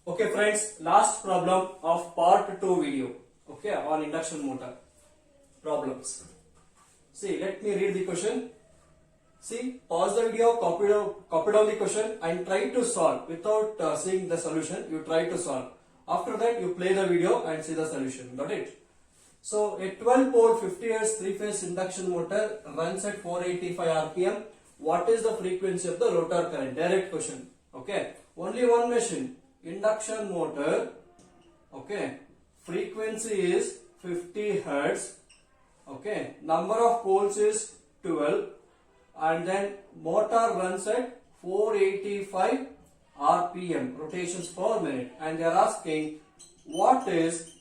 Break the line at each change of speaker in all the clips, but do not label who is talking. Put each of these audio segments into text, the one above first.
Okay friends, last problem of part 2 video, okay, on induction motor problems. See, let me read the question. See, pause the video, copy down the question and try to solve without seeing the solution. You try to solve. After that, you play the video and see the solution. Got it? So, a 12 pole 50 Hz 3-phase induction motor runs at 485 RPM. What is the frequency of the rotor current? Direct question. Okay. Only one machine. Induction motor. Okay. Frequency is 50 Hz. Okay. Number of poles is 12. And then motor runs at 485 RPM, rotations per minute, and they are asking what is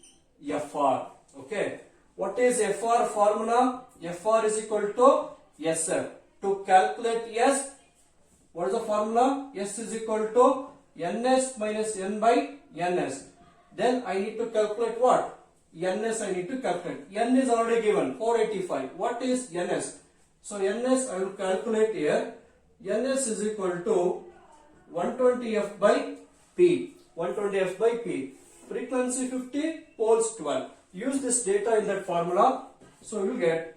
FR. Okay, what is FR formula? FR is equal to SF. To calculate S, what is the formula? S is equal to NS minus N by NS. Then I need to calculate what? NS I need to calculate. N is already given, 485. What is NS? So NS I will calculate here. NS is equal to 120F by P. 120F by P. Frequency 50, poles 12. Use this data in that formula. So you will get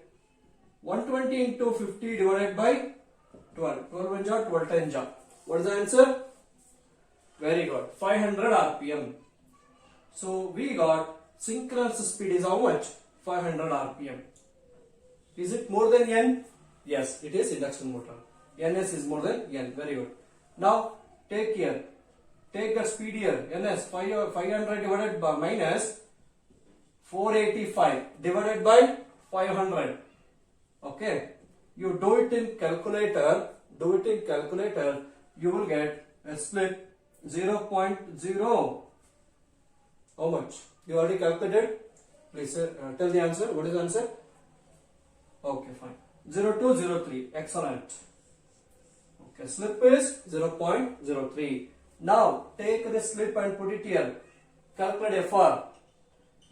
120 into 50 divided by 12. 12 1 ja, 12 10 ja. What is the answer? Very good. 500 RPM. So we got synchronous speed is how much? 500 RPM. Is it more than N? Yes, it is induction motor. NS is more than N. Very good. Now take here. Take the speed here. NS 500 divided by minus 485 divided by 500. Okay. You do it in calculator. Do it in calculator. You will get a slip 0.0. How much? You already calculated? Please tell the answer. What is the answer? Okay, fine. 0203. Excellent. Okay, slip is 0.03. Now take the slip and put it here. Calculate FR.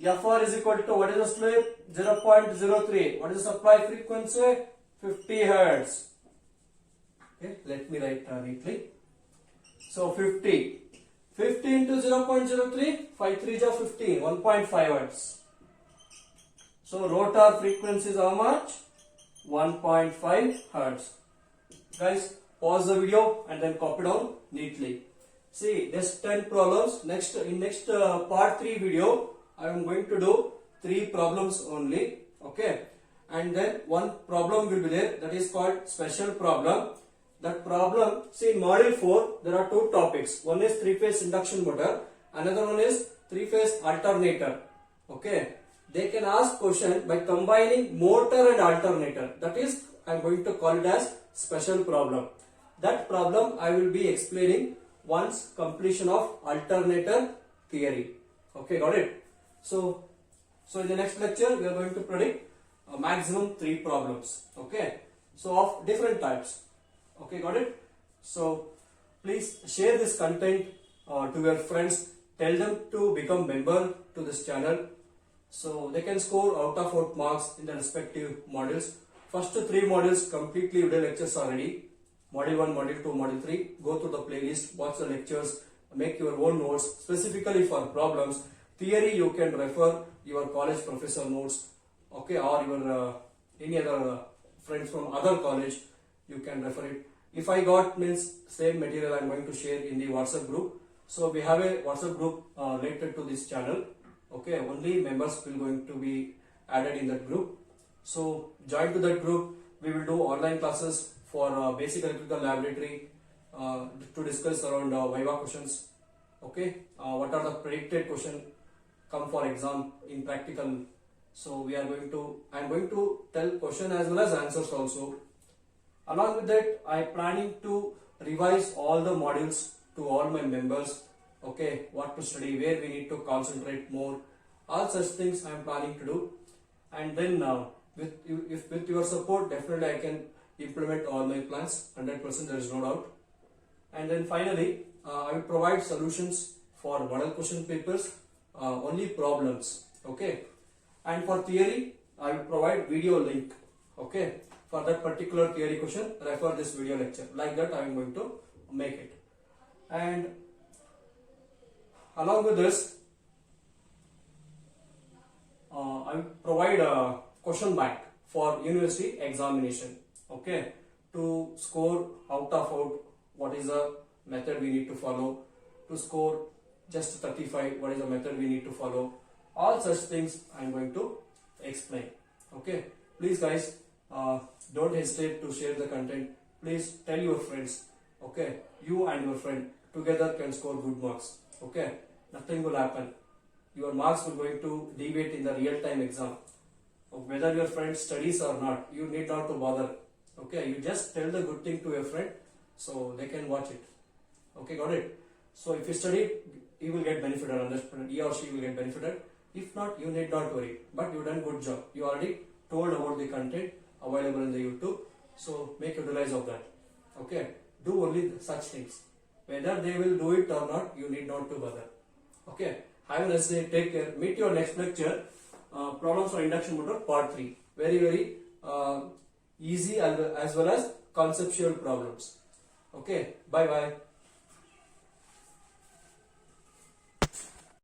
FR is equal to what is the slip? 0.03. What is the supply frequency? 50 Hz. Okay, let me write neatly. So 50. 50 into 0.03, 5 3 is 15, 1.5 Hz. So rotor frequency is how much? 1.5 Hz. Guys, pause the video and then copy down neatly. See, there's 10 problems. In next part 3 video, I am going to do 3 problems only. Okay. And then one problem will be there, that is called special problem. That problem, see in module 4, there are 2 topics. One is 3-phase induction motor, another one is 3-phase alternator. Okay. They can ask question by combining motor and alternator. That is, I am going to call it as special problem. That problem I will be explaining once completion of alternator theory. Okay, got it? So in the next lecture, we are going to predict maximum 3 problems. Okay. So of different types. Okay, got it? So please share this content to your friends. Tell them to become member to this channel. So they can score out of 8 marks in the respective modules. First 3 modules completely video lectures are ready. Module 1, Module 2, Module 3. Go through the playlist, watch the lectures, make your own notes specifically for problems. Theory you can refer your college professor notes, okay, or your any other friends from other college, you can refer it. If I got means same material I am going to share in the WhatsApp group. So we have a WhatsApp group related to this channel. Okay, only members will going to be added in that group. So join to that group. We will do online classes for basic electrical laboratory to discuss around Viva questions. Okay, what are the predicted question come for exam in practical. So I am going to tell question as well as answers also. Along with that, I am planning to revise all the modules to all my members. Okay, what to study, where we need to concentrate more, all such things I am planning to do. And then with your support, definitely I can implement all my plans, 100%, there is no doubt. And then finally, I will provide solutions for model question papers, only problems. Okay, and for theory, I will provide video link. Okay, for that particular theory question, refer this video lecture. Like that, I am going to make it. And along with this, I will provide a question bank for university examination. Okay, to score out of out, what is the method we need to follow? To score just 35, what is the method we need to follow? All such things I am going to explain. Okay, please guys, don't hesitate to share the content. Please tell your friends. Okay, you and your friend together can score good marks. Okay, nothing will happen. Your marks will going to deviate in the real-time exam. Whether your friend studies or not, you need not to bother. Okay, you just tell the good thing to your friend so they can watch it. Okay, got it? So if you study, you will get benefited on this. He or she will get benefited. If not, you need not worry. But you done good job. You already told about the content available in the YouTube. So make utilize of that. Okay, do only such things. Whether they will do it or not, you need not to bother. Okay, have a nice day. Take care. Meet your next lecture. Problems for induction motor part 3. Very easy as well as conceptual problems. Okay, bye bye.